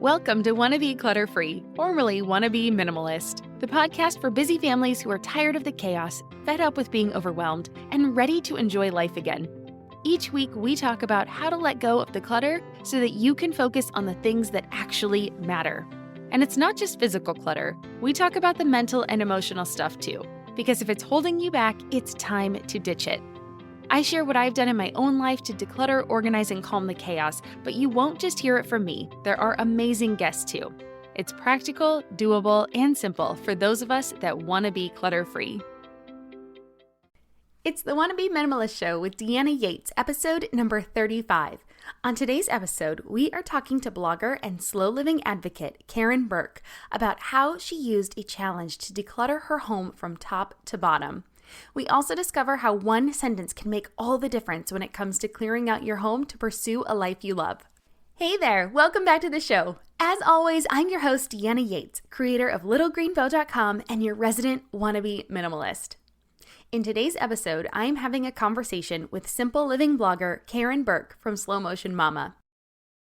Welcome to Wannabe Clutter-Free, formerly Wannabe Minimalist, the podcast for busy families who are tired of the chaos, fed up with being overwhelmed, and ready to enjoy life again. Each week, we talk about how to let go of the clutter so that you can focus on the things that actually matter. And it's not just physical clutter. We talk about the mental and emotional stuff too, because if it's holding you back, it's time to ditch it. I share what I've done in my own life to declutter, organize, and calm the chaos, but you won't just hear it from me. There are amazing guests too. It's practical, doable, and simple for those of us that want to be clutter-free. It's the Wannabe Minimalist Show with Deanna Yates, episode number 35. On today's episode, we are talking to blogger and slow living advocate Karen Burke about how she used a challenge to declutter her home from top to bottom. We also discover how one sentence can make all the difference when it comes to clearing out your home to pursue a life you love. Hey there, welcome back to the show. As always, I'm your host, Deanna Yates, creator of littlegreenbow.com and your resident wannabe minimalist. In today's episode, I'm having a conversation with simple living blogger Karen Burke from Slow Motion Mama.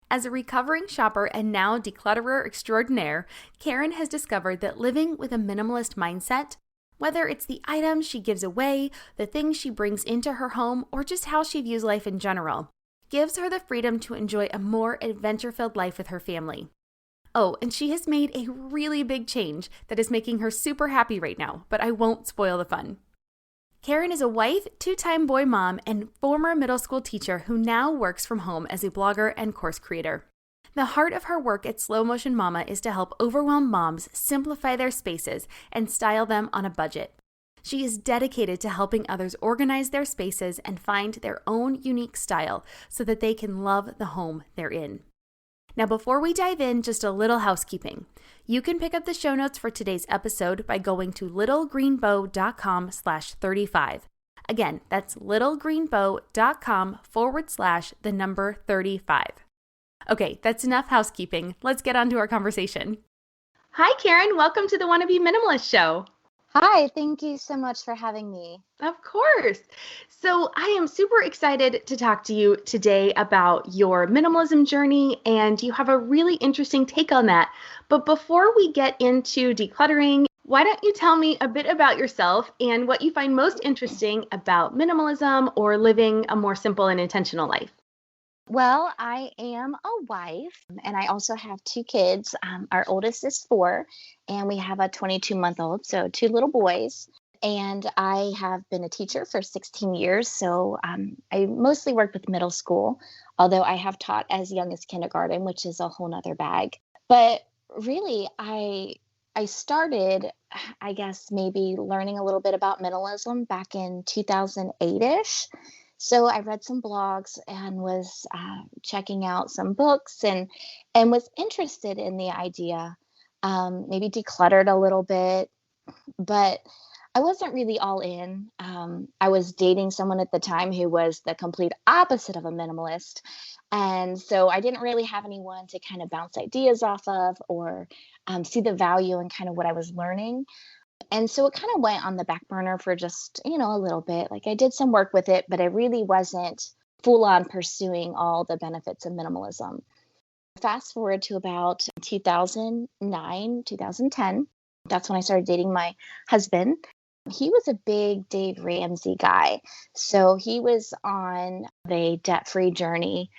As a recovering shopper and now declutterer extraordinaire, Karen has discovered that living with a minimalist mindset, whether it's the items she gives away, the things she brings into her home, or just how she views life in general, gives her the freedom to enjoy a more adventure-filled life with her family. Oh, and she has made a really big change that is making her super happy right now, but I won't spoil the fun. Karen is a wife, two-time boy mom, and former middle school teacher who now works from home as a blogger and course creator. The heart of her work at Slow Motion Mama is to help overwhelmed moms simplify their spaces and style them on a budget. She is dedicated to helping others organize their spaces and find their own unique style so that they can love the home they're in. Now, before we dive in, just a little housekeeping. You can pick up the show notes for today's episode by going to littlegreenbow.com/35. Again, that's littlegreenbow.com/35. Okay, that's enough housekeeping. Let's get on to our conversation. Hi, Karen. Welcome to the Wannabe Minimalist Show. Hi, thank you so much for having me. Of course. So I am super excited to talk to you today about your minimalism journey, and you have a really interesting take on that. But before we get into decluttering, why don't you tell me a bit about yourself and what you find most interesting about minimalism or living a more simple and intentional life? Well, I am a wife and I also have two kids. Our oldest is 4 and we have a 22-month-old, so 2 little boys. And I have been a teacher for 16 years, so I mostly worked with middle school, although I have taught as young as kindergarten, which is a whole nother bag. But really, I started, I guess, maybe learning a little bit about minimalism back in 2008-ish. So I read some blogs and was checking out some books and was interested in the idea, maybe decluttered a little bit, but I wasn't really all in. I was dating someone at the time who was the complete opposite of a minimalist. And so I didn't really have anyone to kind of bounce ideas off of or see the value in kind of what I was learning. And so it kind of went on the back burner for just, a little bit. Like I did some work with it, but I really wasn't full on pursuing all the benefits of minimalism. Fast forward to about 2009, 2010. That's when I started dating my husband. He was a big Dave Ramsey guy. So he was on the debt-free journey.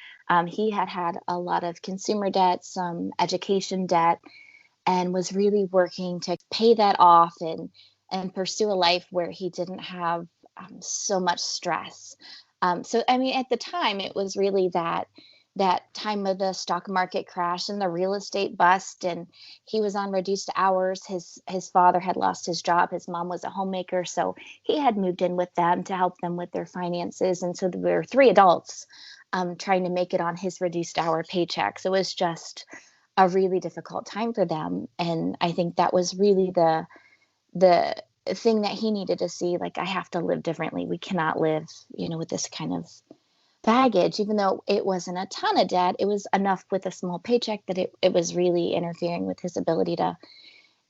He had a lot of consumer debt, some education debt, and was really working to pay that off and pursue a life where he didn't have so much stress. So, I mean, at the time, it was really that time of the stock market crash and the real estate bust, and he was on reduced hours. His father had lost his job. His mom was a homemaker, so he had moved in with them to help them with their finances. And so there were 3 adults trying to make it on his reduced hour paycheck. So it was just a really difficult time for them. And I think that was really the thing that he needed to see, like, I have to live differently. We cannot live, with this kind of baggage, even though it wasn't a ton of debt. It was enough with a small paycheck that it was really interfering with his ability to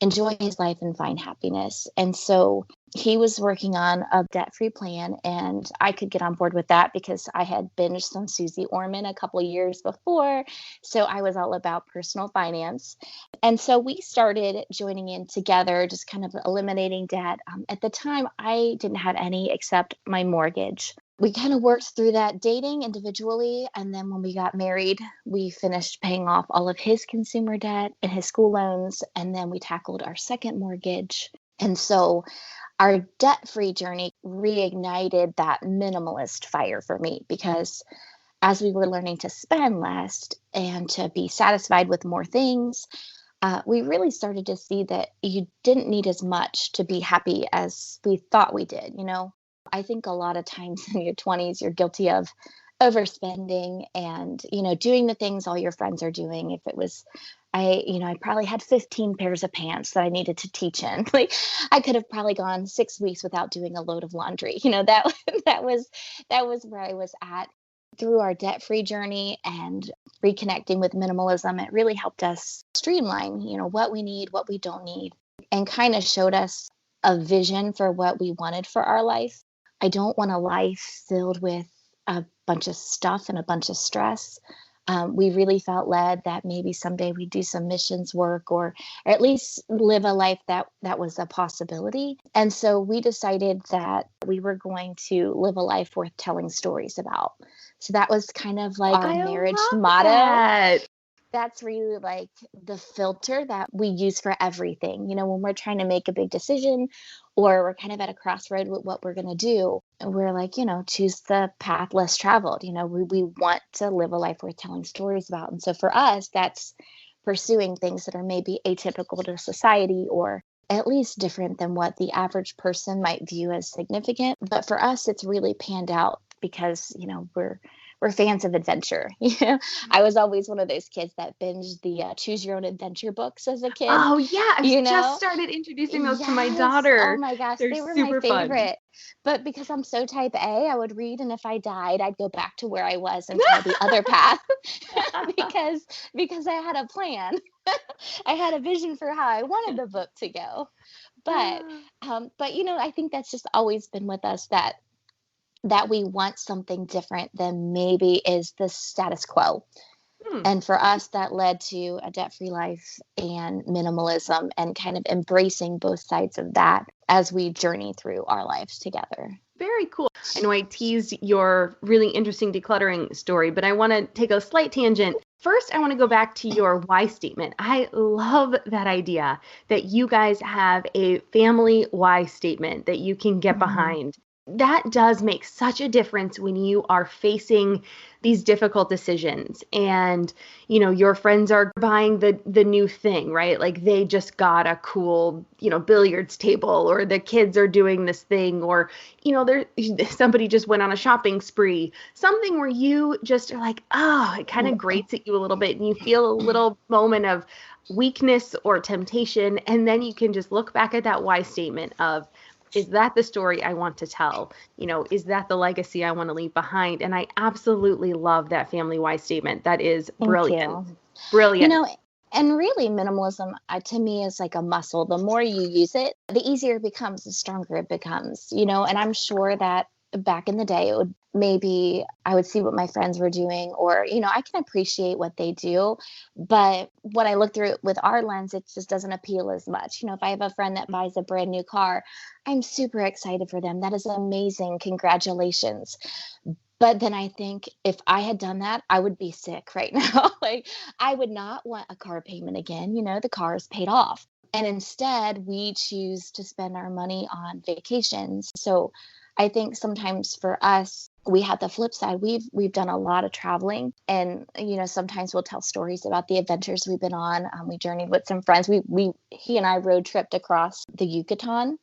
enjoy his life and find happiness. And so He was working on a debt-free plan, and I could get on board with that because I had binged some Susie Orman a couple of years before. So I was all about personal finance. And so we started joining in together, just kind of eliminating debt. At the time, I didn't have any except my mortgage. We kind of worked through that dating individually. And then when we got married, we finished paying off all of his consumer debt and his school loans. And then we tackled our second mortgage. And so our debt-free journey reignited that minimalist fire for me because as we were learning to spend less and to be satisfied with more things, we really started to see that you didn't need as much to be happy as we thought we did. I think a lot of times in your 20s, you're guilty of overspending and, doing the things all your friends are doing. If it was, I probably had 15 pairs of pants that I needed to teach in. Like I could have probably gone 6 weeks without doing a load of laundry. That was where I was at. Through our debt-free journey and reconnecting with minimalism, it really helped us streamline, what we need, what we don't need, and kind of showed us a vision for what we wanted for our life. I don't want a life filled with a bunch of stuff and a bunch of stress. We really felt led that maybe someday we'd do some missions work or at least live a life that was a possibility. And so we decided that we were going to live a life worth telling stories about. So that was kind of like our marriage motto. That. That's really like the filter that we use for everything. When we're trying to make a big decision or we're kind of at a crossroad with what we're going to do, we're like, choose the path less traveled. We want to live a life worth telling stories about. And so for us, that's pursuing things that are maybe atypical to society or at least different than what the average person might view as significant. But for us, it's really panned out because, we're fans of adventure. I was always one of those kids that binged the Choose Your Own Adventure books as a kid. Oh yeah, I just started introducing those to my daughter. Oh my gosh, They're they were super my favorite. fun. But because I'm so type A, I would read, and if I died, I'd go back to where I was and try the other path because I had a plan. I had a vision for how I wanted the book to go. But I think that's just always been with us that we want something different than maybe is the status quo. And for us, that led to a debt-free life and minimalism and kind of embracing both sides of that as we journey through our lives together. Very cool. I know I teased your really interesting decluttering story, but I want to take a slight tangent. First, I want to go back to your why statement. I love that idea that you guys have a family why statement that you can get behind. That does make such a difference when you are facing these difficult decisions and, your friends are buying the new thing, right? Like they just got a cool, billiards table or the kids are doing this thing or, somebody just went on a shopping spree, something where you just are like, oh, it kind of grates at you a little bit and you feel a little moment of weakness or temptation. And then you can just look back at that why statement of, is that the story I want to tell? Is that the legacy I want to leave behind? And I absolutely love that family why statement. That is brilliant. Thank you. Brilliant. And really minimalism to me is like a muscle. The more you use it, the easier it becomes, the stronger it becomes, and I'm sure that back in the day, it would maybe I would see what my friends were doing or, I can appreciate what they do. But when I look through it with our lens, it just doesn't appeal as much. If I have a friend that buys a brand new car, I'm super excited for them. That is amazing. Congratulations. But then I think if I had done that, I would be sick right now. Like I would not want a car payment again. The car is paid off. And instead we choose to spend our money on vacations. So I think sometimes for us, we have the flip side. We've done a lot of traveling and, sometimes we'll tell stories about the adventures we've been on. We journeyed with some friends. He and I road tripped across the Yucatan,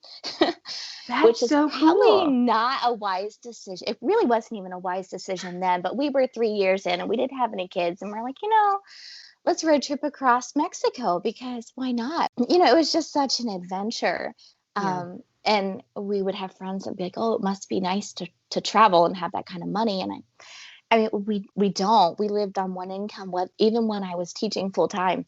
which is so probably cool. not a wise decision. It really wasn't even a wise decision then, but we were 3 years in and we didn't have any kids. And we're like, let's road trip across Mexico because why not? It was just such an adventure. Yeah. And we would have friends that would be like, oh, it must be nice to travel and have that kind of money. And I mean, we don't. We lived on one income. Even when I was teaching full time,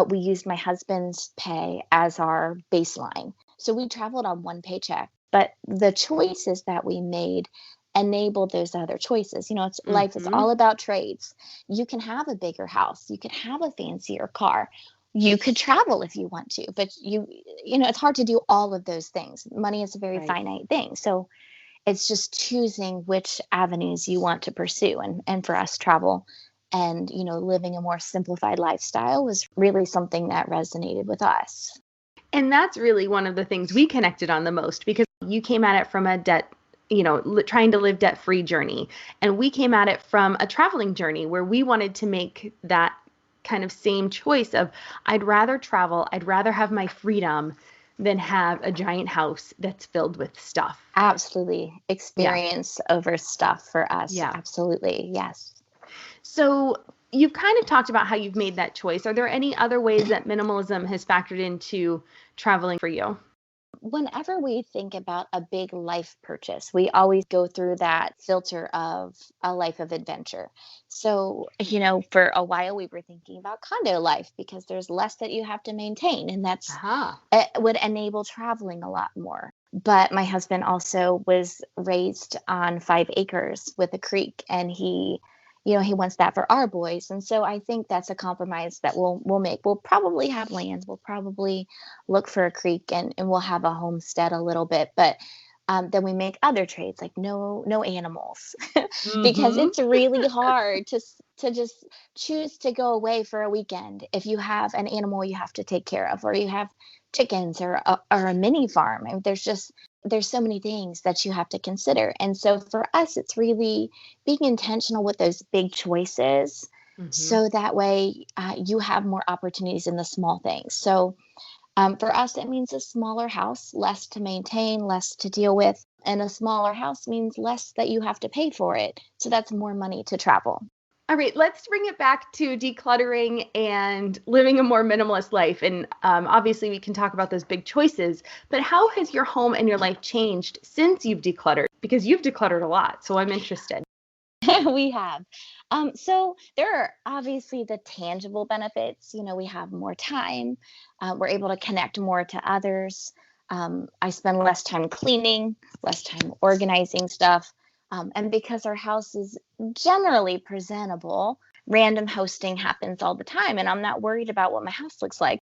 we used my husband's pay as our baseline. So we traveled on one paycheck. but the choices that we made enabled those other choices. It's life is Mm-hmm. all about trades. You can have a bigger house, you can have a fancier car, you could travel if you want to, but it's hard to do all of those things. Money is a very Right. finite thing. So it's just choosing which avenues you want to pursue. And for us, travel and, living a more simplified lifestyle was really something that resonated with us. And that's really one of the things we connected on the most, because you came at it from a debt, trying to live debt-free journey. And we came at it from a traveling journey where we wanted to make that kind of same choice of, I'd rather travel, I'd rather have my freedom than have a giant house that's filled with stuff. Absolutely. Yeah. Experience over stuff for us. Yeah. Absolutely. Yes. So you've kind of talked about how you've made that choice. Are there any other ways that minimalism has factored into traveling for you? Whenever we think about a big life purchase, we always go through that filter of a life of adventure. So, for a while we were thinking about condo life because there's less that you have to maintain, and Aha. it would enable traveling a lot more. But my husband also was raised on 5 acres with a creek, and he wants that for our boys. And so I think that's a compromise that we'll make. We'll probably have land. We'll probably look for a creek, and we'll have a homestead a little bit. But then we make other trades like no animals, because Mm-hmm. it's really hard to just choose to go away for a weekend if you have an animal you have to take care of, or you have chickens, or a mini farm. I mean, there's so many things that you have to consider. And so for us, it's really being intentional with those big choices, Mm-hmm. so that way you have more opportunities in the small things. So for us, it means a smaller house, less to maintain, less to deal with. And a smaller house means less that you have to pay for it. So that's more money to travel. All right, let's bring it back to decluttering and living a more minimalist life. And obviously, we can talk about those big choices, but how has your home and your life changed since you've decluttered? Because you've decluttered a lot, so I'm interested. We have. So there are obviously the tangible benefits. We have more time. We're able to connect more to others. I spend less time cleaning, less time organizing stuff. And because our house is generally presentable, random hosting happens all the time. And I'm not worried about what my house looks like.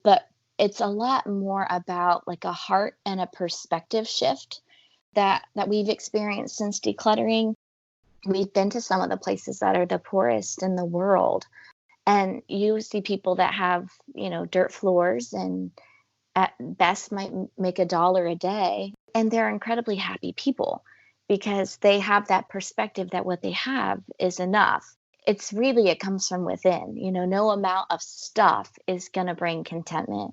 But it's a lot more about like a heart and a perspective shift that we've experienced since decluttering. We've been to some of the places that are the poorest in the world, and you see people that have, dirt floors and at best might make $1 a day, and they're incredibly happy people because they have that perspective that what they have is enough. It comes from within. No amount of stuff is going to bring contentment.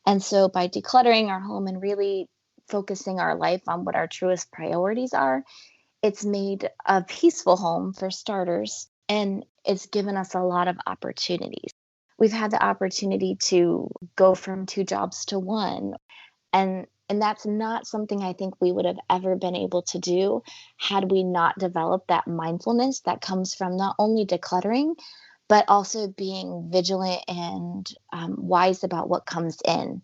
And so by decluttering our home and really focusing our life on what our truest priorities are, it's made a peaceful home for starters, and it's given us a lot of opportunities. We've had the opportunity to go from 2 jobs to 1, and that's not something I think we would have ever been able to do had we not developed that mindfulness that comes from not only decluttering, but also being vigilant and wise about what comes in.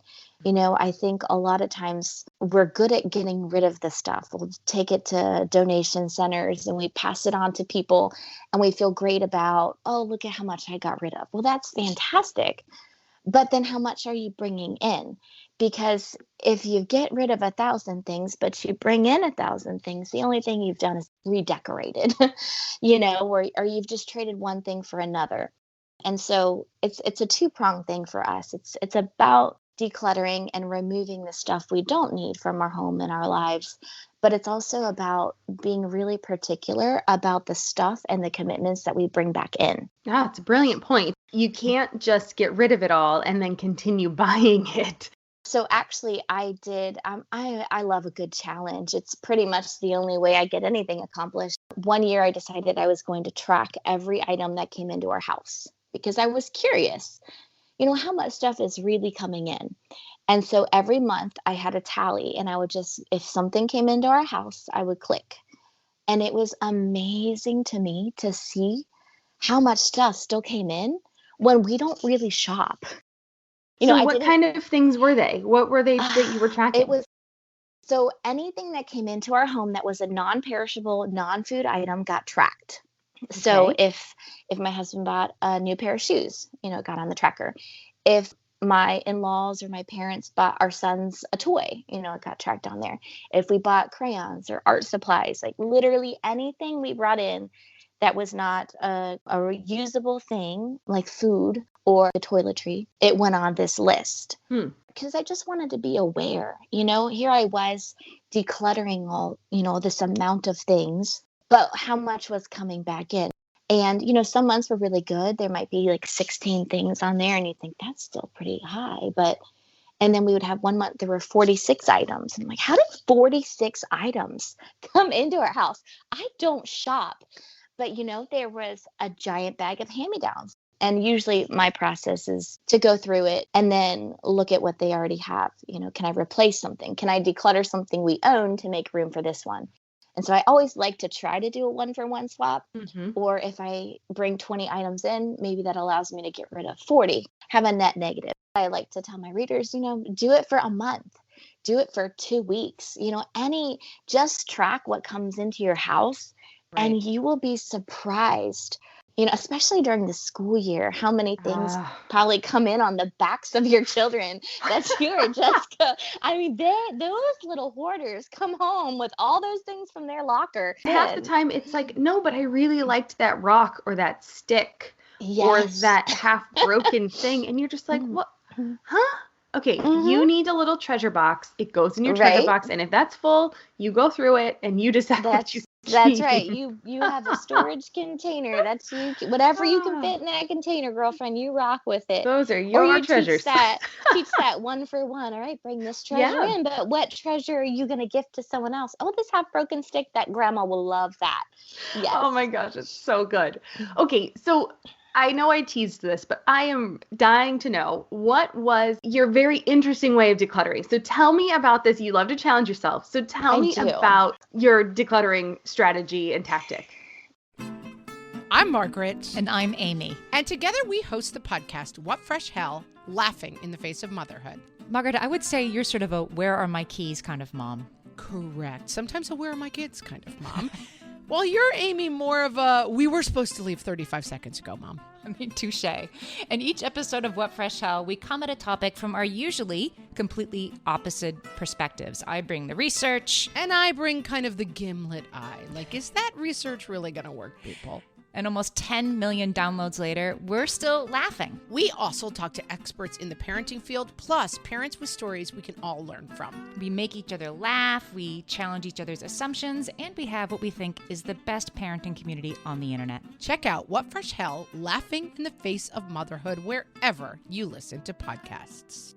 I think a lot of times we're good at getting rid of the stuff. We'll take it to donation centers and we pass it on to people, and we feel great about, oh, look at how much I got rid of. Well, that's fantastic. But then how much are you bringing in? Because if you get rid of 1,000 things, but you bring in 1,000 things, the only thing you've done is redecorated, or you've just traded one thing for another. And so it's a two-pronged thing for us. It's about decluttering and removing the stuff we don't need from our home and our lives, but it's also about being really particular about the stuff and the commitments that we bring back in. Yeah, it's a brilliant point. You can't just get rid of it all and then continue buying it. So actually, I did. I love a good challenge. It's pretty much the only way I get anything accomplished. One year, I decided I was going to track every item that came into our house because I was curious. How much stuff is really coming in. And so every month, I had a tally, and I would just, if something came into our house, I would click. And it was amazing to me to see how much stuff still came in when we don't really shop. So I what didn't. kind of things were they? What were they that you were It tracking? was So anything that came into our home that was a non-perishable, non-food item got tracked. So Okay. if my husband bought a new pair of shoes, it got on the tracker. If my in-laws or my parents bought our sons a toy, it got tracked on there. If we bought crayons or art supplies, like literally anything we brought in that was not a reusable thing, like food or the toiletry, it went on this list. Because I just wanted to be aware. Here I was decluttering all, this amount of things, but how much was coming back in? And, some months were really good. There might be like 16 things on there, and you think that's still pretty high. And then we would have one month, there were 46 items. And I'm like, how did 46 items come into our house? I don't shop. But, there was a giant bag of hand-me-downs. And usually my process is to go through it and then look at what they already have. Can I replace something? Can I declutter something we own to make room for this one? And so I always like to try to do a 1-for-1 swap. Or if I bring 20 items in, maybe that allows me to get rid of 40, have a net negative. I like to tell my readers, do it for a month, do it for 2 weeks, just track what comes into your house. Right. And you will be surprised, especially during the school year, how many things probably come in on the backs of your children that you are just, I mean, those little hoarders come home with all those things from their locker. Half the time it's like, no, but I really liked that rock or that stick or that half broken thing. And you're just like, what? Huh? Okay, you need a little treasure box. It goes in your treasure box. And if that's full, you go through it and you decide what you keep. That's right. You have a storage container. That's you. Whatever you can fit in that container, girlfriend, you rock with it. Those are your treasures. Teach that 1-for-1. All right, bring this treasure in. But what treasure are you going to gift to someone else? Oh, this half broken stick. That grandma will love that. Yes. Oh my gosh, it's so good. Okay, so I know I teased this, but I am dying to know, what was your very interesting way of decluttering? So tell me about this. You love to challenge yourself. So tell me about your decluttering strategy and tactic. I'm Margaret. And I'm Amy. And together we host the podcast, What Fresh Hell? Laughing in the Face of Motherhood. Margaret, I would say you're sort of a where are my keys kind of mom. Correct. Sometimes a where are my kids kind of mom. Well, you're, Amy, more of a, we were supposed to leave 35 seconds ago, Mom. I mean, touche. In each episode of What Fresh Hell, we come at a topic from our usually completely opposite perspectives. I bring the research. And I bring kind of the gimlet eye. Like, is that research really going to work, people? And almost 10 million downloads later, we're still laughing. We also talk to experts in the parenting field, plus parents with stories we can all learn from. We make each other laugh, we challenge each other's assumptions, and we have what we think is the best parenting community on the internet. Check out What Fresh Hell? Laughing in the Face of Motherhood wherever you listen to podcasts.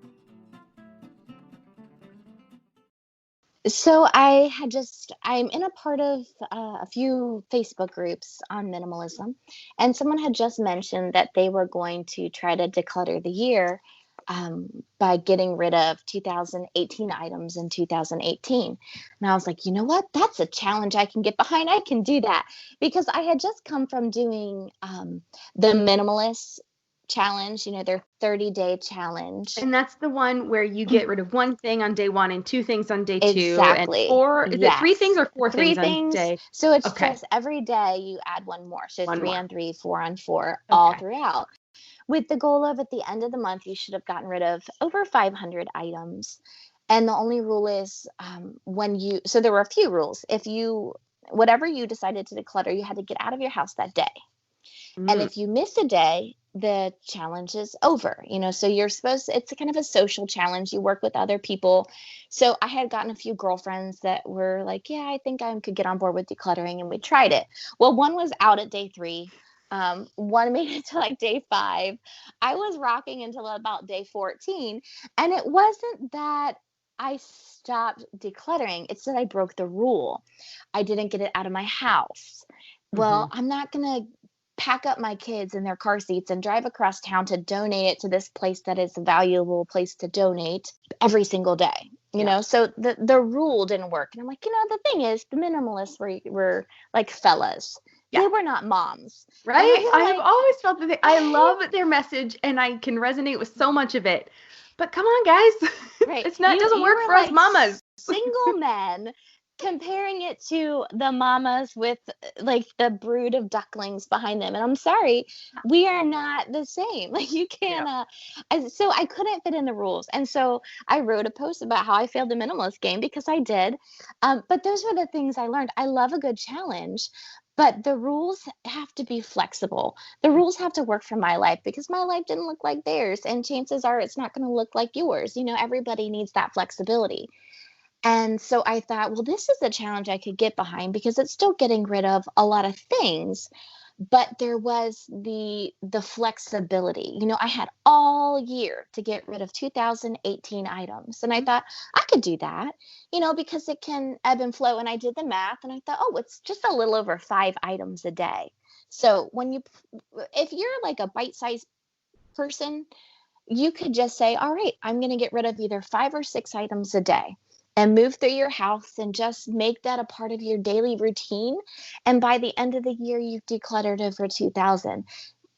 So I'm in a part of a few Facebook groups on minimalism, and someone had just mentioned that they were going to try to declutter the year by getting rid of 2018 items in 2018. And I was like, you know what? That's a challenge I can get behind. I can do that, because I had just come from doing the minimalist challenge, their 30-day challenge. And that's the one where you get rid of one thing on day 1 and 2 things on day 2. Exactly. And 4, is it 3 things or 4 3 things on day? So it's just every day you add one more. So 3 on 3, 4 on 4, all throughout. With the goal of at the end of the month, you should have gotten rid of over 500 items. And the only rule is so there were a few rules. Whatever you decided to declutter, you had to get out of your house that day. And if you miss a day, the challenge is over, so it's a kind of a social challenge. You work with other people. So I had gotten a few girlfriends that were like, yeah, I think I could get on board with decluttering. And we tried it. Well, one was out at day 3. One made it to like day 5. I was rocking until about day 14. And it wasn't that I stopped decluttering. It's that I broke the rule. I didn't get it out of my house. Well, I'm not going to pack up my kids in their car seats and drive across town to donate it to this place that is a valuable place to donate every single day, so the rule didn't work. And I'm like, the thing is, the minimalists were like fellas. They were not moms. Right? I have always felt that I love their message and I can resonate with so much of it. But come on, guys. Right. It doesn't work for us mamas. single men, comparing it to the mamas with like the brood of ducklings behind them. And I'm sorry, we are not the same. Like you can't, so I couldn't fit in the rules. And so I wrote a post about how I failed the minimalist game because I did. But those were the things I learned. I love a good challenge, but the rules have to be flexible. The rules have to work for my life because my life didn't look like theirs. And chances are it's not going to look like yours. You know, everybody needs that flexibility. And so I thought, well, this is a challenge I could get behind because it's still getting rid of a lot of things, but there was the flexibility. You know, I had all year to get rid of 2018 items. And I thought I could do that, you know, because it can ebb and flow. And I did the math and I thought, oh, it's just a little over 5 items a day. So if you're like a bite-sized person, you could just say, all right, I'm going to get rid of either 5 or 6 items a day and move through your house and just make that a part of your daily routine. And by the end of the year, you've decluttered over 2,000.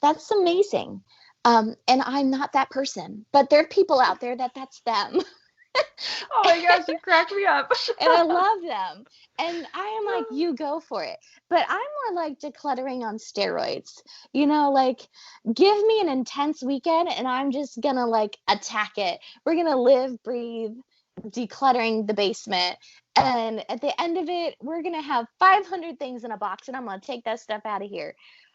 That's amazing. And I'm not that person, but there are people out there that's them. Oh my gosh, you cracked me up. And I love them. And I am like, you go for it. But I'm more like decluttering on steroids. You know, like give me an intense weekend and I'm just gonna like attack it. We're gonna live, breathe, decluttering the basement. And at the end of it, we're gonna have 500 things in a box and I'm gonna take that stuff out of here.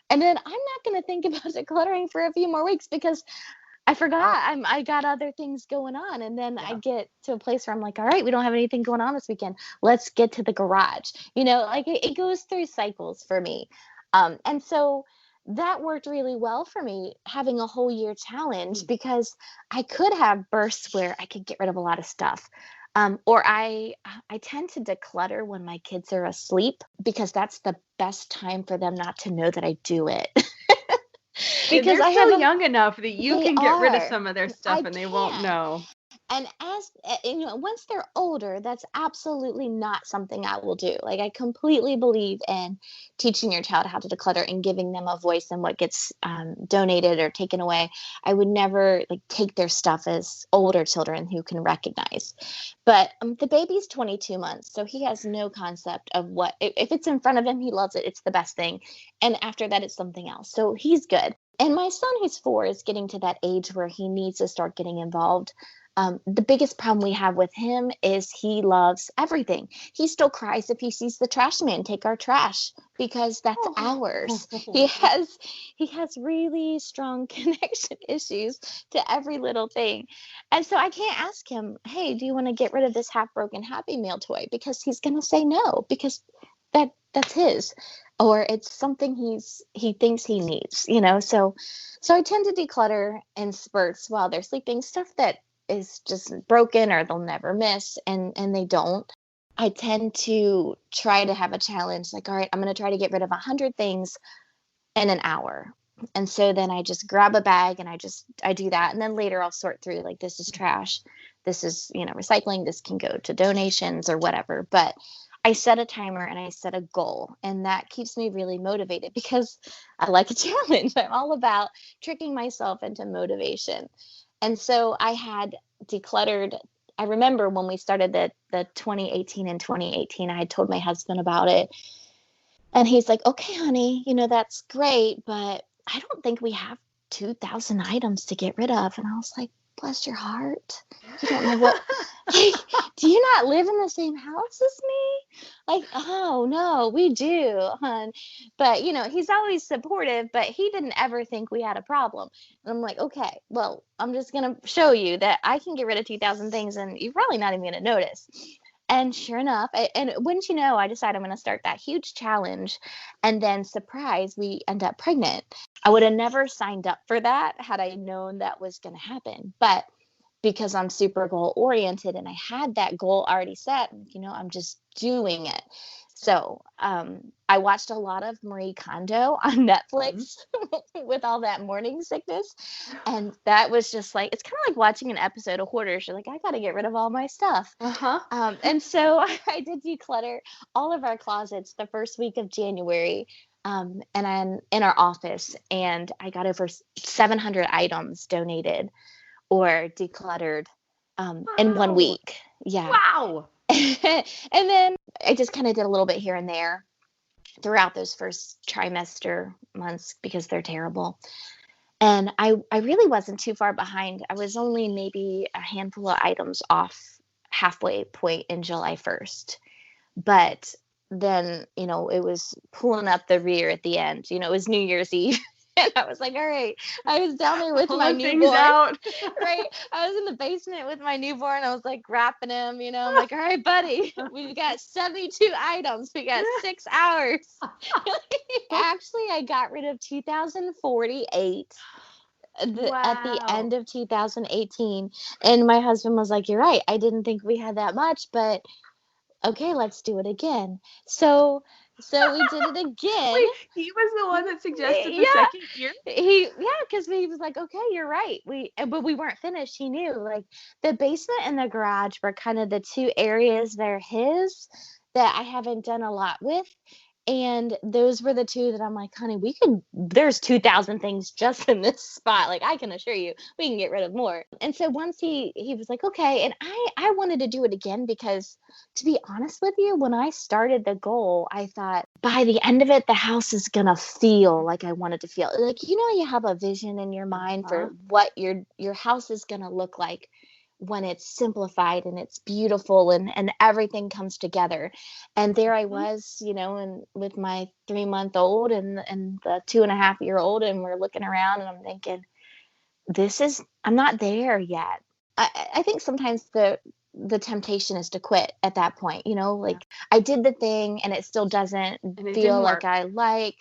And then I'm not gonna think about decluttering for a few more weeks because I forgot I got other things going on. And then I get to a place where I'm like, all right, we don't have anything going on this weekend. Let's get to the garage. You know, like it goes through cycles for me. And so that worked really well for me, having a whole year challenge, because I could have bursts where I could get rid of a lot of stuff. Or I tend to declutter when my kids are asleep because that's the best time for them not to know that I do it. Because they're still young enough that you can get rid of are. some of their stuff and they won't know. And once they're older, that's absolutely not something I will do. Like I completely believe in teaching your child how to declutter and giving them a voice in what gets donated or taken away. I would never like take their stuff as older children who can recognize. But the baby's 22 months, so he has no concept of what, if it's in front of him, he loves it. It's the best thing. And after that, it's something else. So he's good. And my son, who's 4, is getting to that age where he needs to start getting involved. The biggest problem we have with him is he loves everything. He still cries if he sees the trash man take our trash because that's ours. He has really strong connection issues to every little thing. And so I can't ask him, hey, do you want to get rid of this half broken Happy Meal toy? Because he's going to say no, because that's his, or it's something he thinks he needs, you know? So I tend to declutter in spurts while they're sleeping, stuff that is just broken or they'll never miss, and they don't. I tend to try to have a challenge, like, all right, I'm going to try to get rid of 100 things in an hour. And so then I just grab a bag and I do that. And then later I'll sort through, like, this is trash, this is, you know, recycling, this can go to donations or whatever. But I set a timer and I set a goal, and that keeps me really motivated because I like a challenge. I'm all about tricking myself into motivation. And so I had decluttered. I remember when we started the 2018 and 2018, I had told my husband about it. And he's like, okay, honey, you know, that's great, but I don't think we have 2,000 items to get rid of. And I was like, bless your heart. You don't know what, like, do you not live in the same house as me? Like, oh no, we do, hon. But you know, he's always supportive, but he didn't ever think we had a problem. And I'm like, okay, well, I'm just going to show you that I can get rid of 2,000 things and you're probably not even going to notice. And sure enough, and wouldn't you know, I decided I'm going to start that huge challenge. And then surprise, we end up pregnant. I would have never signed up for that had I known that was going to happen. But because I'm super goal oriented and I had that goal already set, you know, I'm just doing it. So I watched a lot of Marie Kondo on Netflix with all that morning sickness. And that was just like, it's kind of like watching an episode of Hoarders. You're like, I got to get rid of all my stuff. And so I did declutter all of our closets the first week of January. And I'm in our office, and I got over 700 items donated or decluttered in 1 week. Yeah. Wow. And then I just kind of did a little bit here and there throughout those first trimester months because they're terrible. And I really wasn't too far behind. I was only maybe a handful of items off halfway point in July 1st. But then, it was pulling up the rear at the end. It was New Year's Eve. And I was like, all right. I was down there with my newborn. Out. Right. I was in the basement with my newborn. I was like wrapping him, I'm like, all right, buddy, we've got 72 items. We got 6 hours. Actually, I got rid of 2,048 at the end of 2018. And my husband was like, you're right. I didn't think we had that much, but okay, let's do it again. So we did it again. Wait, he was the one that suggested the second year? Because he was like, okay, you're right. But we weren't finished. He knew, like, the basement and the garage were kind of the two areas that are his that I haven't done a lot with. And those were the two that I'm like, honey, there's 2,000 things just in this spot. Like, I can assure you, we can get rid of more. And so once he was like, okay. And I wanted to do it again because, to be honest with you, when I started the goal, I thought by the end of it, the house is going to feel like I wanted to feel. Like, you have a vision in your mind for what your house is going to look like when it's simplified and it's beautiful and everything comes together. And there I was, and with my 3-month-old and the 2.5-year-old, and we're looking around and I'm thinking, I'm not there yet. I think sometimes the temptation is to quit at that point, like I did the thing and it still doesn't feel like I like,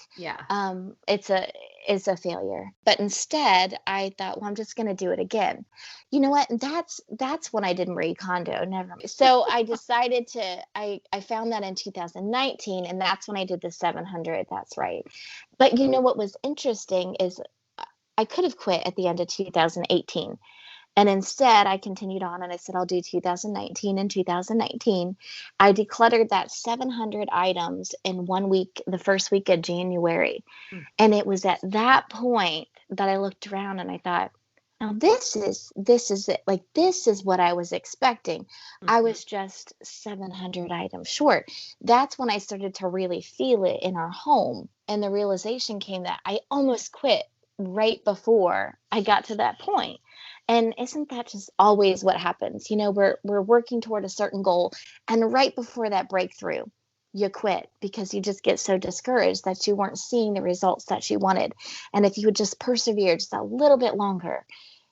it's a failure. But instead I thought, well, I'm just going to do it again. You know what? And that's when I did Marie Kondo. Never. So I decided I found that in 2019, and that's when I did the 700. That's right. But what was interesting is I could have quit at the end of 2018. And instead, I continued on and I said, I'll do 2019 and 2019. I decluttered that 700 items in 1 week, the first week of January. And it was at that point that I looked around and I thought, now this is it. Like, this is what I was expecting. I was just 700 items short. That's when I started to really feel it in our home. And the realization came that I almost quit right before I got to that point. And isn't that just always what happens? We're working toward a certain goal, and right before that breakthrough, you quit because you just get so discouraged that you weren't seeing the results that you wanted. And if you would just persevere just a little bit longer,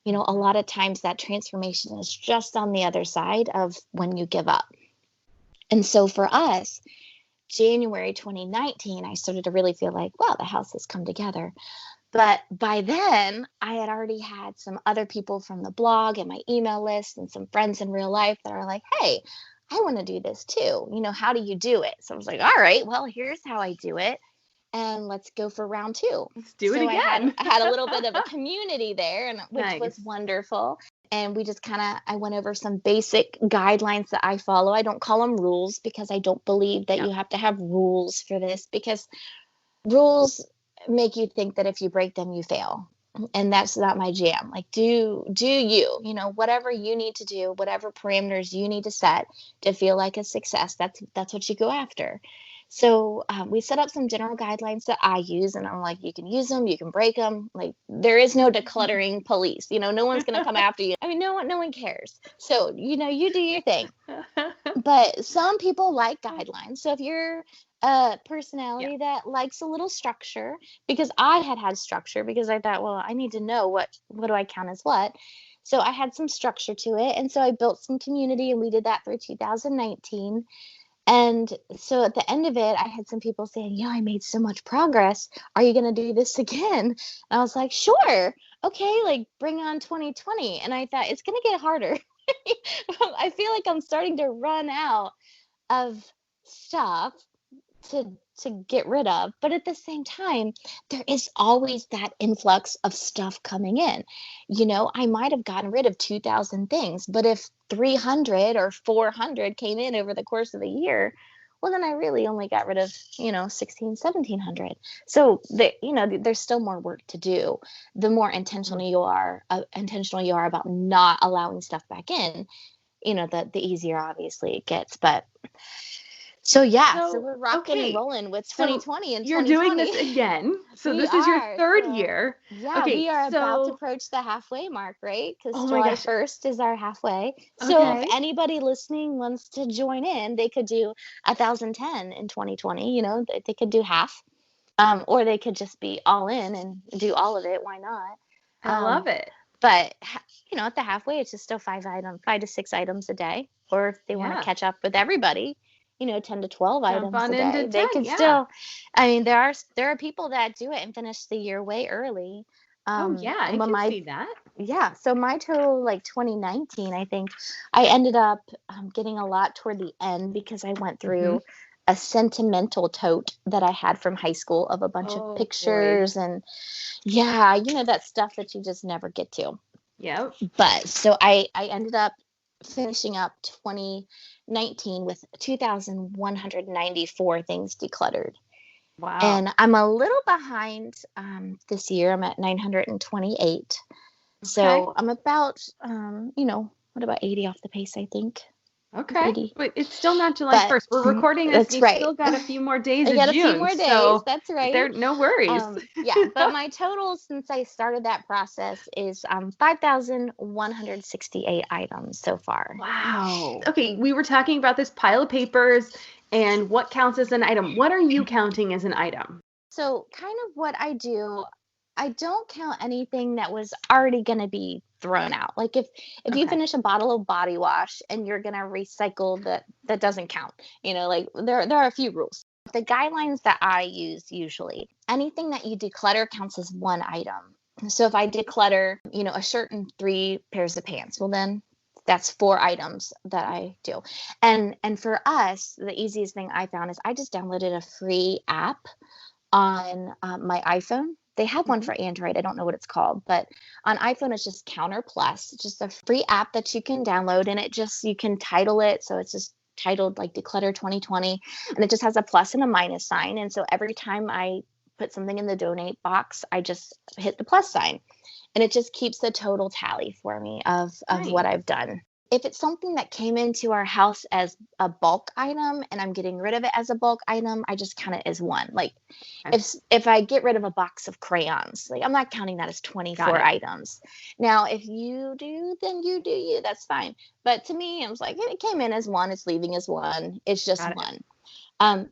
a lot of times that transformation is just on the other side of when you give up. And so for us, January 2019, I started to really feel like, wow, the house has come together. But by then, I had already had some other people from the blog and my email list and some friends in real life that are like, hey, I want to do this too. How do you do it? So I was like, all right, well, here's how I do it. And let's go for round 2. Let's do it again. I had a little bit of a community there, which was wonderful. And we just I went over some basic guidelines that I follow. I don't call them rules because I don't believe that you have to have rules for this, because rules make you think that if you break them, you fail. And that's not my jam. Like, do you, whatever you need to do, whatever parameters you need to set to feel like a success, that's what you go after. So we set up some general guidelines that I use, and I'm like, you can use them, you can break them. Like, there is no decluttering police. No one's going to come after you. I mean, no one cares. So, you do your thing. But some people like guidelines. So if you're a personality that likes a little structure, because I had structure, because I thought, well, I need to know what do I count as what. So I had some structure to it. And so I built some community, and we did that through 2019. And so at the end of it, I had some people saying, I made so much progress. Are you going to do this again? And I was like, sure. Okay. Like, bring on 2020. And I thought, it's going to get harder. I feel like I'm starting to run out of stuff to get rid of. But at the same time, there is always that influx of stuff coming in. I might have gotten rid of 2,000 things, but if 300 or 400 came in over the course of the year, well, then I really only got rid of, 1,700. So there's still more work to do. The more intentional you are about not allowing stuff back in, the easier obviously it gets. But so yeah, so So, we're rocking and okay. rolling with So 2020 and you're doing 2020. this again. So We this is your are. third So year. yeah, Okay. we are about to So, approach the halfway mark, right? Because oh my July gosh. 1st is our halfway. So if Okay. anybody listening wants to join in, they could do 1,010 in 2020. They could do half, or they could just be all in and do all of it. Why not? I love it. But at the halfway, it's just still 5 to 6 items a day. Or if they want to Yeah. catch up with everybody, 10 to 12 Jump items on a into day, they 10. can Yeah. still. I mean, there are people that do it and finish the year way early. Oh, yeah. I When can see that. yeah, so my total, like 2019, I think I ended up getting a lot toward the end because I went Mm-hmm. through a sentimental tote that I had from high school of a bunch of Oh, boy. pictures and yeah, that stuff that you just never get to. Yep. But so I ended up finishing up 2019 with 2,194 things decluttered. Wow. And I'm a little behind this year. I'm at 928. So I'm about, what about 80 off the pace, I think. Okay. 80. But it's still not July But 1st. We're recording this. that's You right. still got a few more days I of got a few June. more days. So That's right. no worries. Yeah, but my total since I started that process is 5,168 items so far. Wow. Okay, we were talking about this pile of papers and what counts as an item. What are you counting as an item? So kind of what I do, I don't count anything that was already going to be thrown out. Like if you Okay. finish a bottle of body wash and you're going to recycle, that doesn't count. Like there are a few rules. The guidelines that I use usually, anything that you declutter counts as one item. So if I declutter, a shirt and 3 pairs of pants, well then that's 4 items that I do. And for us, the easiest thing I found is I just downloaded a free app on my iPhone. They have one for Android. I don't know what it's called, but on iPhone, it's just Counter Plus. It's just a free app that you can download, and you can title it. So it's just titled like Declutter 2020, and it just has a plus and a minus sign. And so every time I put something in the donate box, I just hit the plus sign, and it just keeps the total tally for me of what I've done. If it's something that came into our house as a bulk item and I'm getting rid of it as a bulk item, I just count it as one. Like if I get rid of a box of crayons, like I'm not counting that as 24 items. Now, if you do, then you do you. That's fine. But to me, I was like, it came in as one. It's leaving as one. It's just one.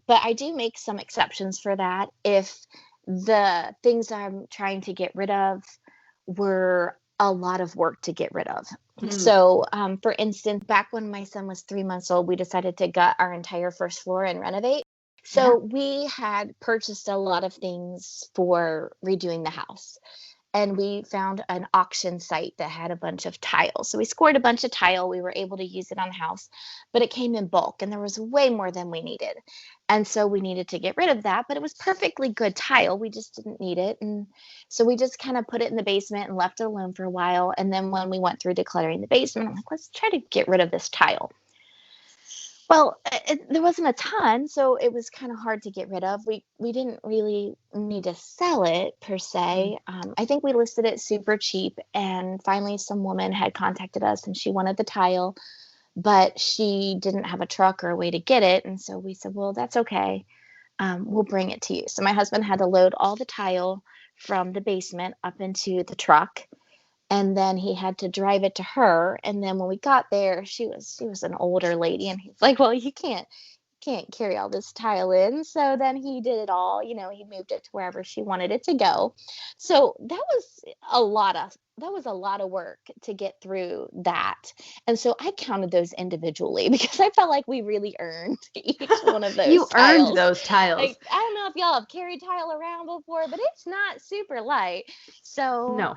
But I do make some exceptions for that. If the things I'm trying to get rid of were a lot of work to get rid of. So, for instance, back when my son was 3 months old, we decided to gut our entire first floor and renovate. So we had purchased a lot of things for redoing the house. And we found an auction site that had a bunch of tile. So we scored a bunch of tile. We were able to use it on the house, but it came in bulk and there was way more than we needed. And so we needed to get rid of that, but it was perfectly good tile. We just didn't need it. And so we just kind of put it in the basement and left it alone for a while. And then when we went through decluttering the basement, I'm like, let's try to get rid of this tile. Well, there wasn't a ton, so it was kind of hard to get rid of. We didn't really need to sell it per se. I think we listed it super cheap, and finally some woman had contacted us and she wanted the tile, but she didn't have a truck or a way to get it. And so we said, well, that's okay. We'll bring it to you. So my husband had to load all the tile from the basement up into the truck. And then he had to drive it to her. And then when we got there, she was an older lady. And he's like, well, you can't carry all this tile in. So then he did it all, he moved it to wherever she wanted it to go. So that was a lot of work to get through that. And so I counted those individually because I felt like we really earned each one of those You tiles. earned those tiles. Like, I don't know if y'all have carried tile around before, but it's not super light. So, No.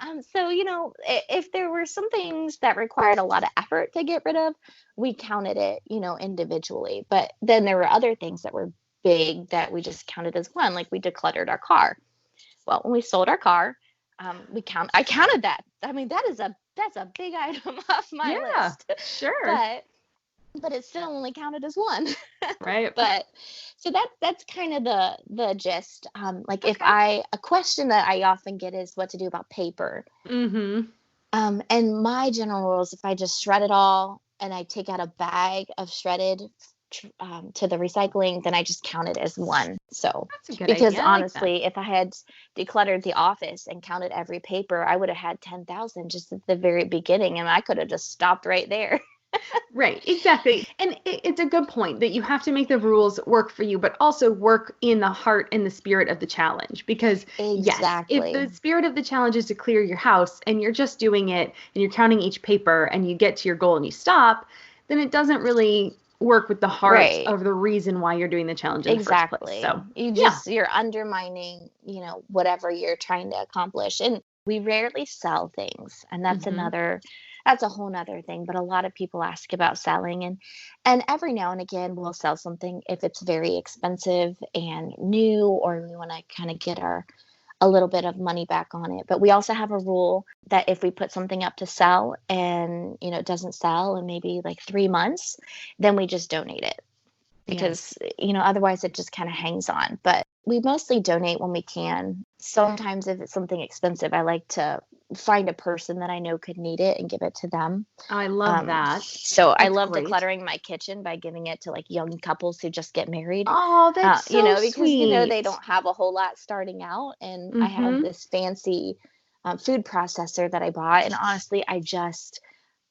If there were some things that required a lot of effort to get rid of, we counted it, individually. But then there were other things that were big that we just counted as one, like we decluttered our car. Well, when we sold our car, I counted that. I mean, that's a big item off my list. Sure. But it's still only counted as one. Right. But so that's kind of the gist. If a question that I often get is what to do about paper. Mm-hmm. And my general rule is if I just shred it all and I take out a bag of shredded to the recycling, then I just count it as one. So, That's a good because idea. I like that. honestly, if I had decluttered the office and counted every paper, I would have had 10,000 just at the very beginning, and I could have just stopped right there. Right, exactly. And it's a good point that you have to make the rules work for you, but also work in the heart and the spirit of the challenge. Because yes, if Exactly. the spirit of the challenge is to clear your house and you're just doing it and you're counting each paper and you get to your goal and you stop, then it doesn't really work with the heart Right. of the reason why you're doing the challenge in the first place. Exactly. So, You you're undermining, whatever you're trying to accomplish. And we rarely sell things. And that's a whole nother thing. But a lot of people ask about selling, and every now and again we'll sell something if it's very expensive and new, or we want to kind of get a little bit of money back on it. But we also have a rule that if we put something up to sell and, it doesn't sell in maybe like 3 months, then we just donate it, because otherwise it just kind of hangs on. But we mostly donate when we can. Sometimes if it's something expensive, I like to find a person that I know could need it and give it to them. I love that. So I That's love great. decluttering my kitchen by giving it to like young couples who just get married. Oh, that's so Because sweet. they don't have a whole lot starting out, and I have this fancy food processor that I bought, and honestly,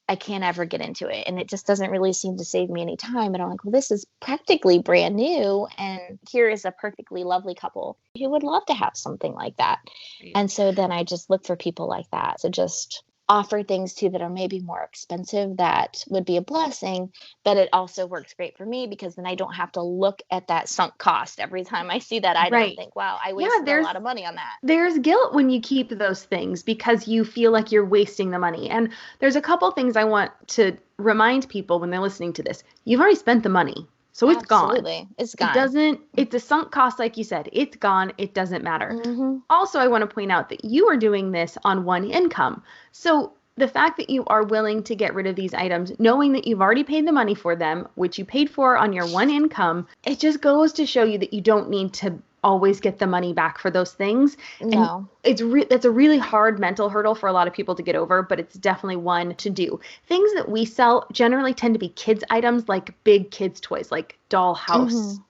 I can't ever get into it, and it just doesn't really seem to save me any time. And I'm like, well, this is practically brand new, and here is a perfectly lovely couple who would love to have something like that. Right. And so then I just look for people like that to just offer things to that are maybe more expensive, that would be a blessing, but it also works great for me because then I don't have to look at that sunk cost every time I see that item and think, wow, I wasted a lot of money on that. There's guilt when you keep those things because you feel like you're wasting the money. And there's a couple things I want to remind people when they're listening to this. You've already spent the money. So it's Absolutely. gone. It's gone. It's a sunk cost, like you said. It's gone. It doesn't matter. Mm-hmm. Also, I want to point out that you are doing this on one income. So the fact that you are willing to get rid of these items, knowing that you've already paid the money for them, which you paid for on your one income, it just goes to show you that you don't need to always get the money back for those things. No. And that's a really hard mental hurdle for a lot of people to get over, but it's definitely one to do. Things that we sell generally tend to be kids items, like big kids toys, like dollhouse,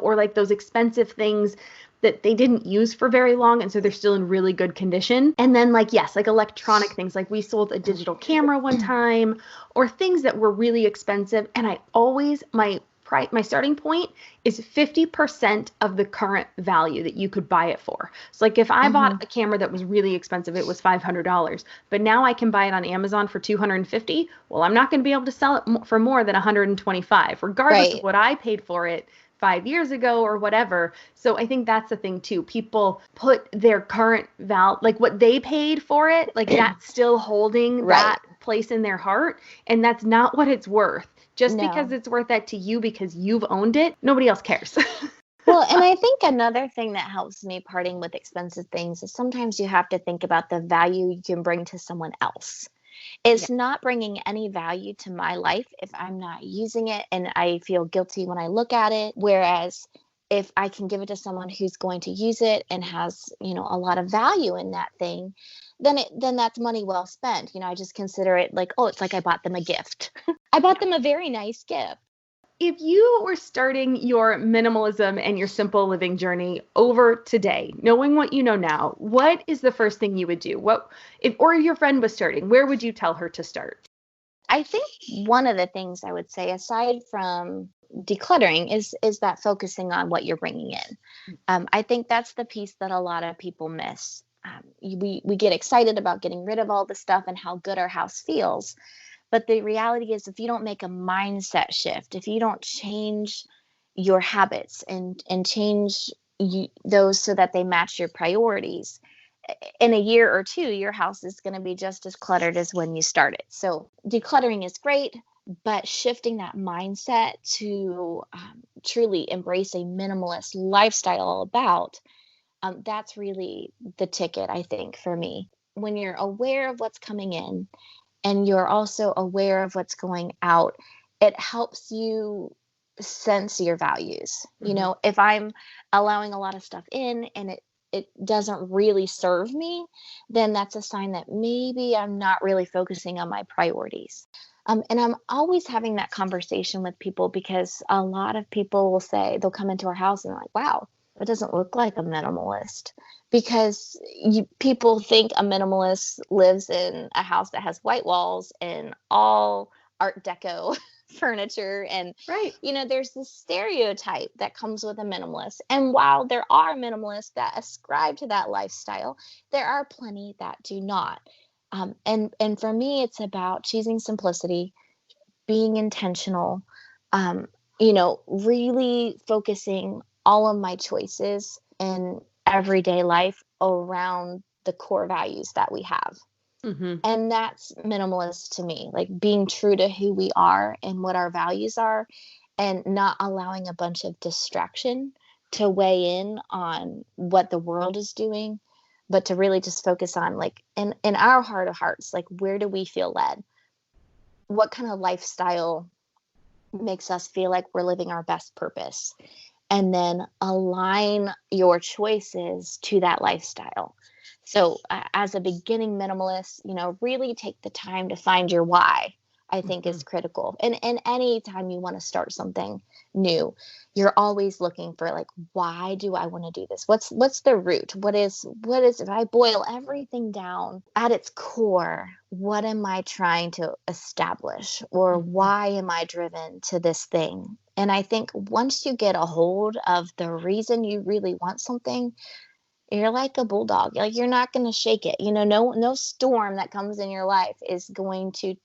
or like those expensive things that they didn't use for very long, and so they're still in really good condition. And then like electronic things, like we sold a digital camera one time, or things that were really expensive. And I always, my starting point is 50% of the current value that you could buy it for. So like if I bought a camera that was really expensive, it was $500, but now I can buy it on Amazon for $250. Well, I'm not going to be able to sell it for more than $125, regardless of what I paid for it 5 years ago or whatever. So I think that's the thing too. People put their current value, like what they paid for it, like that's still holding that place in their heart. And that's not what it's worth. Just because it's worth that to you because you've owned it, nobody else cares. Well, and I think another thing that helps me parting with expensive things is sometimes you have to think about the value you can bring to someone else. It's not bringing any value to my life if I'm not using it, and I feel guilty when I look at it. Whereas if I can give it to someone who's going to use it and has, a lot of value in that thing, then that's money well spent. I just consider it like, oh, it's like I bought them a gift. I bought them a very nice gift. If you were starting your minimalism and your simple living journey over today, knowing what you know now, what is the first thing you would do? Or your friend was starting, where would you tell her to start? I think one of the things I would say, aside from decluttering, is that focusing on what you're bringing in. I think that's the piece that a lot of people miss. We get excited about getting rid of all the stuff and how good our house feels. But the reality is, if you don't make a mindset shift, if you don't change your habits and change those so that they match your priorities, in a year or two, your house is going to be just as cluttered as when you started. So decluttering is great, but shifting that mindset to truly embrace a minimalist lifestyle that's really the ticket, I think, for me. When you're aware of what's coming in and you're also aware of what's going out, it helps you sense your values. If I'm allowing a lot of stuff in and it doesn't really serve me, then that's a sign that maybe I'm not really focusing on my priorities. And I'm always having that conversation with people because a lot of people will say, they'll come into our house and they're like, wow, it doesn't look like a minimalist. Because people think a minimalist lives in a house that has white walls and all Art Deco furniture. And, Right. there's this stereotype that comes with a minimalist. And while there are minimalists that ascribe to that lifestyle, there are plenty that do not. And for me, it's about choosing simplicity, being intentional, really focusing all of my choices in everyday life around the core values that we have. Mm-hmm. And that's minimalist to me, like being true to who we are and what our values are, and not allowing a bunch of distraction to weigh in on what the world is doing, but to really just focus on, like, in our heart of hearts, like, where do we feel led? What kind of lifestyle makes us feel like we're living our best purpose? And then align your choices to that lifestyle. So as a beginning minimalist, really take the time to find your why, I think is critical. And any time you want to start something new, you're always looking for, like, why do I want to do this? What's the root? What is, if I boil everything down at its core, what am I trying to establish? Or why am I driven to this thing? And I think once you get a hold of the reason you really want something, you're like a bulldog. Like, you're not going to shake it. No storm that comes in your life is going to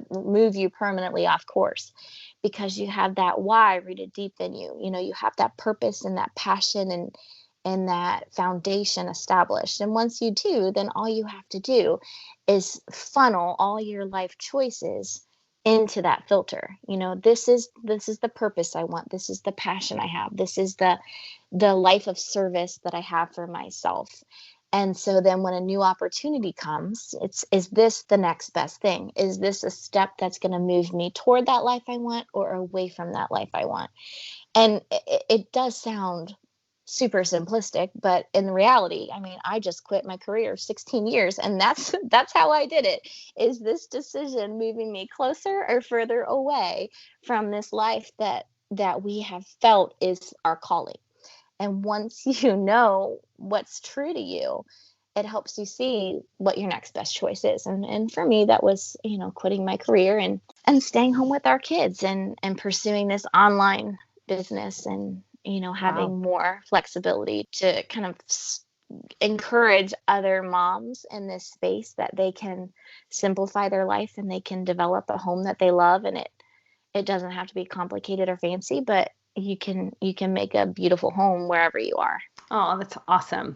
move you permanently off course, because you have that why rooted deep in you. You have that purpose and that passion and that foundation established. And once you do, then all you have to do is funnel all your life choices into that filter. This is the purpose I want. This is the passion I have. This is the life of service that I have for myself. And so then when a new opportunity comes, is this the next best thing? Is this a step that's going to move me toward that life I want or away from that life I want? And it does sound super simplistic, but in reality, I mean, I just quit my career 16 years, and that's how I did it. Is this decision moving me closer or further away from this life that we have felt is our calling? And once you know what's true to you, it helps you see what your next best choice is. And for me, that was, quitting my career and staying home with our kids and pursuing this online business and, having more flexibility to kind of encourage other moms in this space that they can simplify their life and they can develop a home that they love. And it doesn't have to be complicated or fancy, but you can make a beautiful home wherever you are. Oh, that's awesome.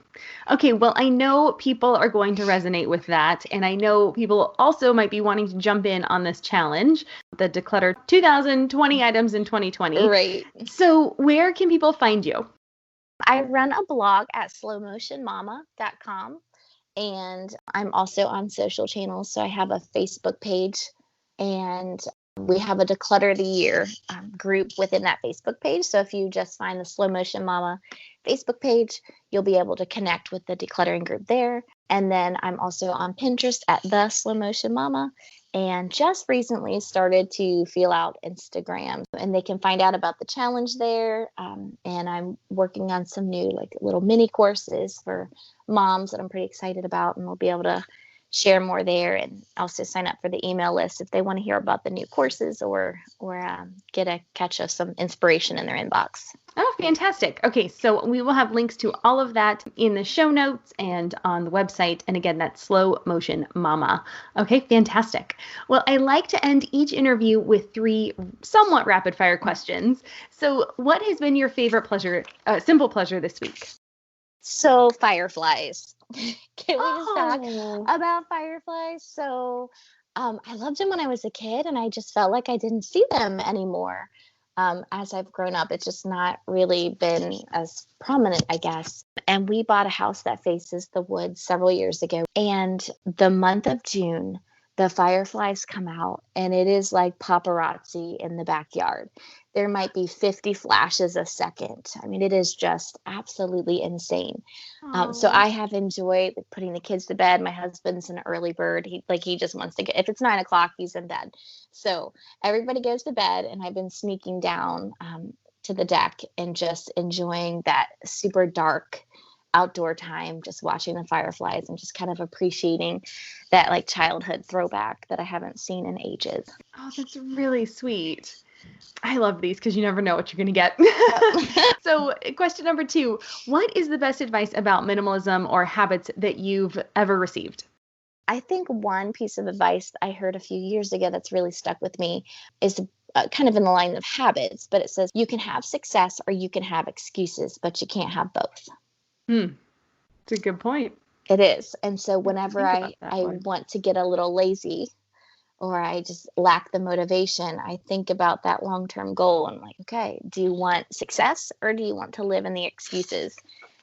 Okay, well, I know people are going to resonate with that, and I know people also might be wanting to jump in on this challenge, the Declutter 2020 items in 2020. Right. So where can people find you? I run a blog at slowmotionmama.com, and I'm also on social channels. So I have a Facebook page, and we have a Declutter the Year group within that Facebook page. So if you just find the Slow Motion Mama Facebook page, you'll be able to connect with the decluttering group there. And then I'm also on Pinterest at the Slow Motion Mama, and just recently started to feel out Instagram, and they can find out about the challenge there. And I'm working on some new, like, little mini courses for moms that I'm pretty excited about, and we'll be able to share more there, and also sign up for the email list if they want to hear about the new courses or get a catch of some inspiration in their inbox. Oh, fantastic. Okay, so we will have links to all of that in the show notes and on the website. And again, that's Slow Motion Mama. Okay, fantastic. Well, I like to end each interview with 3 somewhat rapid fire questions. So what has been your favorite simple pleasure this week? So fireflies. Can we just talk about fireflies? So I loved them when I was a kid, and I just felt like I didn't see them anymore. As I've grown up, it's just not really been as prominent, I guess. And we bought a house that faces the woods several years ago. And the month of June, the fireflies come out and it is like paparazzi in the backyard. There might be 50 flashes a second. I mean, it is just absolutely insane. So I have enjoyed putting the kids to bed. My husband's an early bird. He just wants to get, if it's 9 o'clock, he's in bed. So everybody goes to bed, and I've been sneaking down to the deck and just enjoying that super dark outdoor time, just watching the fireflies and just kind of appreciating that like childhood throwback that I haven't seen in ages. Oh, that's really sweet. I love these because you never know what you're going to get. So question number 2, what is the best advice about minimalism or habits that you've ever received? I think one piece of advice I heard a few years ago that's really stuck with me is kind of in the line of habits, but it says you can have success or you can have excuses, but you can't have both. It's a good point. It is. And so whenever Think I about that one. want to get a little lazy or I just lack the motivation, I think about that long-term goal. I'm like, okay, do you want success or do you want to live in the excuses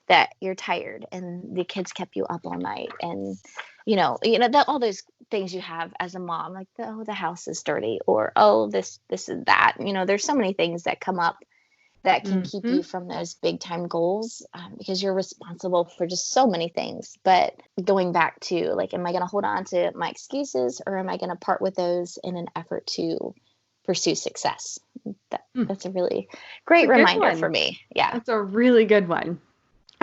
that you're tired and the kids kept you up all night? And, that all those things you have as a mom, like, the house is dirty, or, this is that, there's so many things that come up that can keep you from those big time goals, because you're responsible for just so many things. But going back to like, am I going to hold on to my excuses or am I going to part with those in an effort to pursue success? That's a really great reminder for me. Yeah. That's a really good one.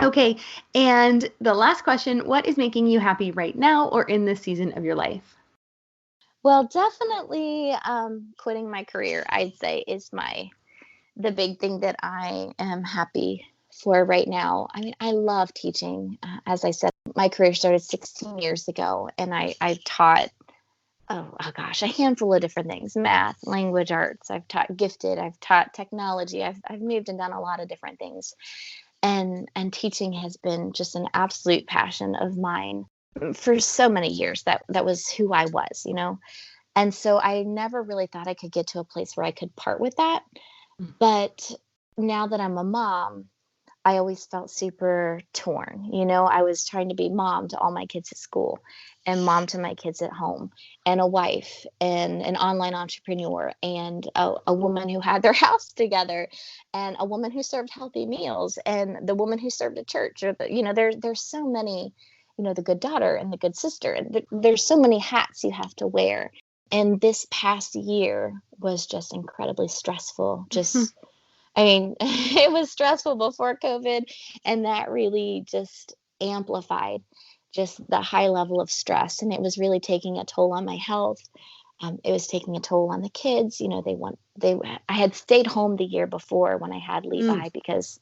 Okay. And the last question, what is making you happy right now or in this season of your life? Well, definitely quitting my career, I'd say, is the big thing that I am happy for right now. I mean, I love teaching. As I said, my career started 16 years ago, and I taught, oh gosh, a handful of different things: math, language arts. I've taught gifted. I've taught technology. I've moved and done a lot of different things. And teaching has been just an absolute passion of mine for so many years. That was who I was, And so I never really thought I could get to a place where I could part with that. But now that I'm a mom, I always felt super torn. I was trying to be mom to all my kids at school and mom to my kids at home and a wife and an online entrepreneur and a woman who had their house together and a woman who served healthy meals and the woman who served at church. Or there's so many, the good daughter and the good sister. And there's so many hats you have to wear. And this past year was just incredibly stressful. I mean, it was stressful before COVID, and that really just amplified just the high level of stress. And it was really taking a toll on my health. It was taking a toll on the kids. I had stayed home the year before when I had Levi because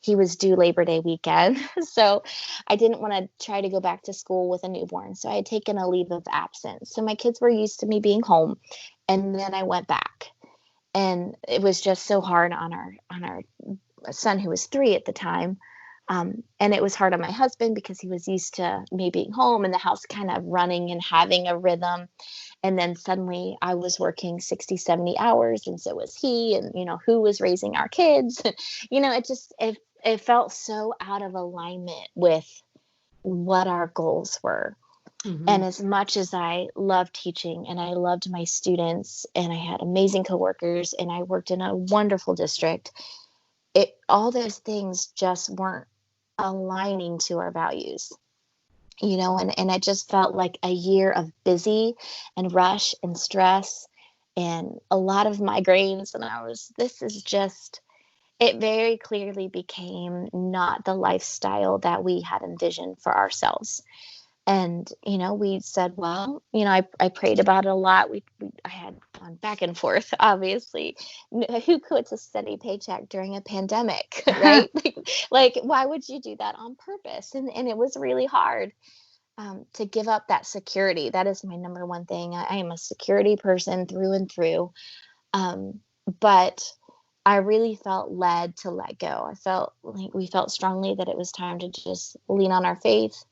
he was due Labor Day weekend. So I didn't want to try to go back to school with a newborn. So I had taken a leave of absence. So my kids were used to me being home. And then I went back. And it was just so hard on our son, who was 3 at the time. And it was hard on my husband because he was used to me being home and the house kind of running and having a rhythm. And then suddenly I was working 60, 70 hours. And so was he. And, who was raising our kids? It felt so out of alignment with what our goals were. And as much as I loved teaching and I loved my students and I had amazing coworkers and I worked in a wonderful district, all those things just weren't aligning to our values, and it just felt like a year of busy and rush and stress and a lot of migraines. And it very clearly became not the lifestyle that we had envisioned for ourselves. And, we said, well, I prayed about it a lot. I had gone back and forth, obviously. Who quits a steady paycheck during a pandemic, right? like, why would you do that on purpose? And it was really hard to give up that security. That is my number one thing. I am a security person through and through. But I really felt led to let go. I felt like we felt strongly that it was time to just lean on our faith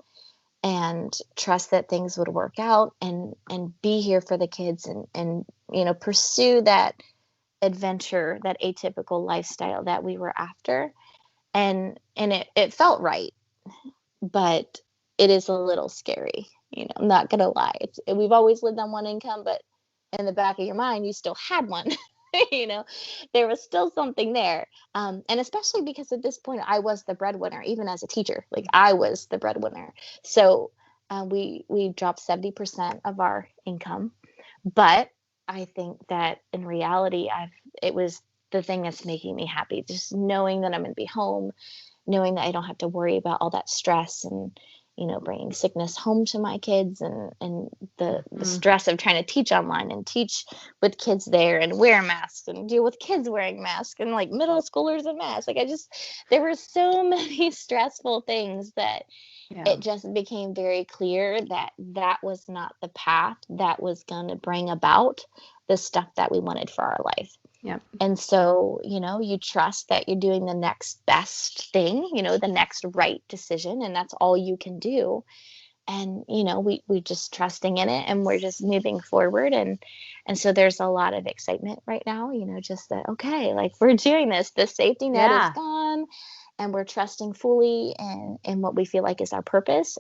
and trust that things would work out and be here for the kids and pursue that adventure, that atypical lifestyle that we were after. And it felt right, but it is a little scary. I'm not gonna lie. We've always lived on one income, but in the back of your mind, you still had one. you know, there was still something there. And especially because at this point, I was the breadwinner, even as a teacher. Like I was the breadwinner. So we dropped 70% of our income. But I think that in reality, it was the thing that's making me happy. Just knowing that I'm going to be home, knowing that I don't have to worry about all that stress and, bringing sickness home to my kids and the stress of trying to teach online and teach with kids there and wear masks and deal with kids wearing masks and like middle schoolers in masks. Like there were so many stressful things that it just became very clear that that was not the path that was going to bring about the stuff that we wanted for our life. Yeah. And so, you trust that you're doing the next best thing, the next right decision, and that's all you can do. And, we just trusting in it and we're just moving forward. And so there's a lot of excitement right now, just that, okay, like we're doing this, the safety net is gone and we're trusting fully in what we feel like is our purpose.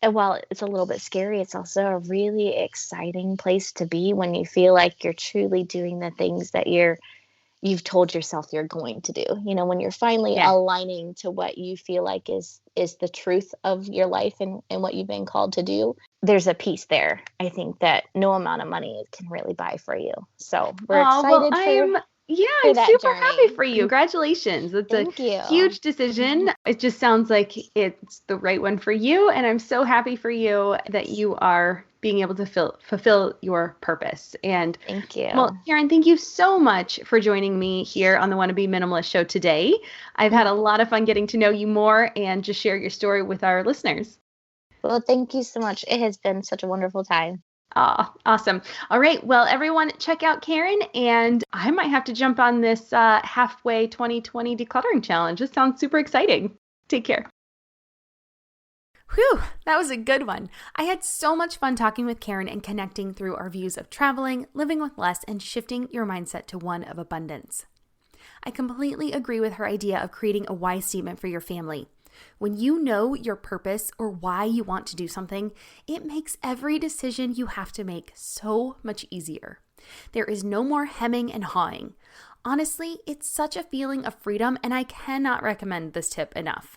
And while it's a little bit scary, it's also a really exciting place to be when you feel like you're truly doing the things that you've told yourself you're going to do. When you're finally aligning to what you feel like is the truth of your life and what you've been called to do, there's a piece there, I think, that no amount of money can really buy for you. So we're excited for I'm super journey. happy for you. Congratulations. It's Thank a you. huge decision. It just sounds like it's the right one for you. And I'm so happy for you that you are being able to fulfill your purpose. And thank you. Well, Karen, thank you so much for joining me here on the Wannabe Minimalist Show today. I've had a lot of fun getting to know you more and just share your story with our listeners. Well, thank you so much. It has been such a wonderful time. Oh, awesome. All right. Well, everyone, check out Karen, and I might have to jump on this halfway 2020 decluttering challenge. This sounds super exciting. Take care. Whew, that was a good one. I had so much fun talking with Karen and connecting through our views of traveling, living with less, and shifting your mindset to one of abundance. I completely agree with her idea of creating a why statement for your family. When you know your purpose or why you want to do something, it makes every decision you have to make so much easier. There is no more hemming and hawing. Honestly, it's such a feeling of freedom, and I cannot recommend this tip enough.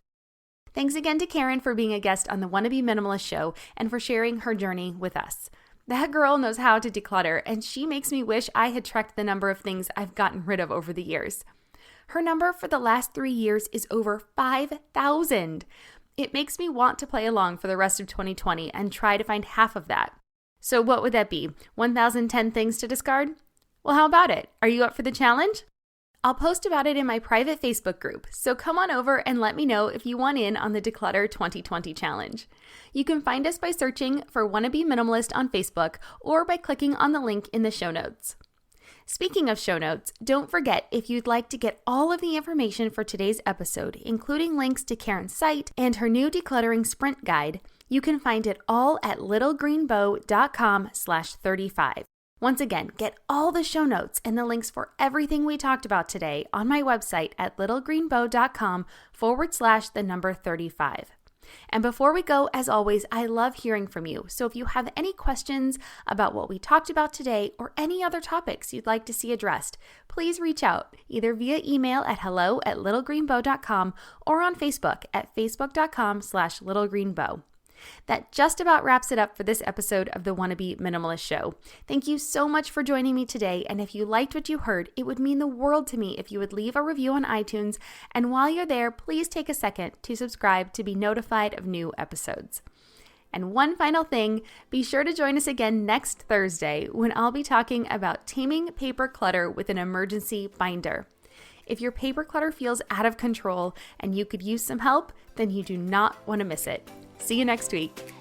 Thanks again to Karen for being a guest on the Wannabe Minimalist Show and for sharing her journey with us. That girl knows how to declutter, and she makes me wish I had tracked the number of things I've gotten rid of over the years. Her number for the last 3 years is over 5,000. It makes me want to play along for the rest of 2020 and try to find half of that. So what would that be? 1,010 things to discard? Well, how about it? Are you up for the challenge? I'll post about it in my private Facebook group, so come on over and let me know if you want in on the Declutter 2020 challenge. You can find us by searching for Wannabe Minimalist on Facebook or by clicking on the link in the show notes. Speaking of show notes, don't forget if you'd like to get all of the information for today's episode, including links to Karen's site and her new decluttering sprint guide, you can find it all at littlegreenbow.com/35. Once again, get all the show notes and the links for everything we talked about today on my website at littlegreenbow.com/35. And before we go, as always, I love hearing from you. So if you have any questions about what we talked about today or any other topics you'd like to see addressed, please reach out either via email at hello@littlegreenbow.com or on Facebook at facebook.com/littlegreenbow. That just about wraps it up for this episode of the Wannabe Minimalist Show. Thank you so much for joining me today, and if you liked what you heard, it would mean the world to me if you would leave a review on iTunes, and while you're there, please take a second to subscribe to be notified of new episodes. And one final thing, be sure to join us again next Thursday when I'll be talking about taming paper clutter with an emergency binder. If your paper clutter feels out of control and you could use some help, then you do not want to miss it. See you next week.